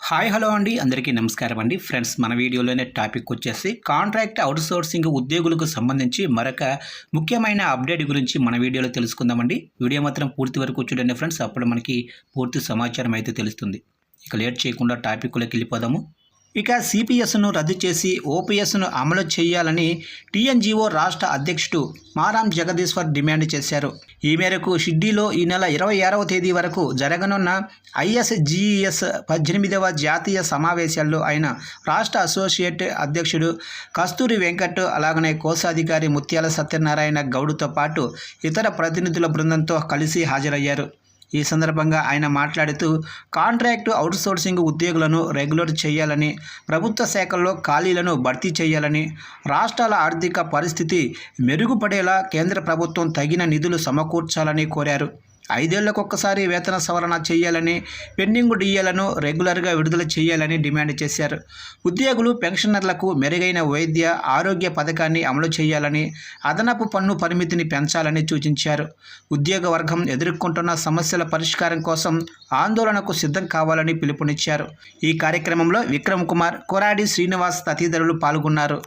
Hi hello అండి, అందరికీ నమస్కారం అండి. ఫ్రెండ్స్, మన వీడియోలోనే టాపిక్ వచ్చేసి కాంట్రాక్ట్ అవుట్సోర్సింగ్ ఉద్యోగులకు సంబంధించి మరొక ముఖ్యమైన అప్డేట్ గురించి మన వీడియోలో తెలుసుకుందామండి. వీడియో మాత్రం పూర్తి వరకు చూడండి ఫ్రెండ్స్, అప్పుడు మనకి పూర్తి సమాచారం అయితే తెలుస్తుంది. ఇక లేట్ చేయకుండా టాపిక్లోకి వెళ్ళిపోదాము. ఇక సిపిఎస్ను రద్దు చేసి ఓపీఎస్ను అమలు చేయాలని టీఎన్జీఓ రాష్ట్ర అధ్యక్షుడు మారాం జగదీశ్వర్ డిమాండ్ చేశారు. ఈ మేరకు షిడ్డీలో ఈ నెల 26వ తేదీ వరకు జరగనున్న ఐఎస్జీఈఎస్ 18వ జాతీయ సమావేశాల్లో ఆయన రాష్ట్ర అసోసియేట్ అధ్యక్షుడు కస్తూరి వెంకట్, అలాగనే కోశాధికారి ముత్యాల సత్యనారాయణ గౌడ్తో పాటు ఇతర ప్రతినిధుల బృందంతో కలిసి హాజరయ్యారు. ఈ సందర్భంగా ఆయన మాట్లాడుతూ కాంట్రాక్టు అవుట్సోర్సింగ్ ఉద్యోగులను రెగ్యులర్ చేయాలని, ప్రభుత్వ శాఖల్లో ఖాళీలను భర్తీ చేయాలని, రాష్ట్రాల ఆర్థిక పరిస్థితి మెరుగుపడేలా కేంద్ర ప్రభుత్వం తగిన నిధులు సమకూర్చాలని కోరారు. 5 ఏళ్లకొక్కసారి వేతన సవరణ చేయాలని, పెండింగ్ డిఏలను రెగ్యులర్గా విడుదల చేయాలని డిమాండ్ చేశారు. ఉద్యోగులు, పెన్షనర్లకు మెరుగైన వైద్య ఆరోగ్య పథకాన్ని అమలు చేయాలని, అదనపు పన్ను పరిమితిని పెంచాలని సూచించారు. ఉద్యోగ వర్గం ఎదుర్కొంటున్న సమస్యల పరిష్కారం కోసం ఆందోళనకు సిద్ధం కావాలని పిలుపునిచ్చారు. ఈ కార్యక్రమంలో విక్రమ్ కుమార్, కొరాడి శ్రీనివాస్ తదితరులు పాల్గొన్నారు.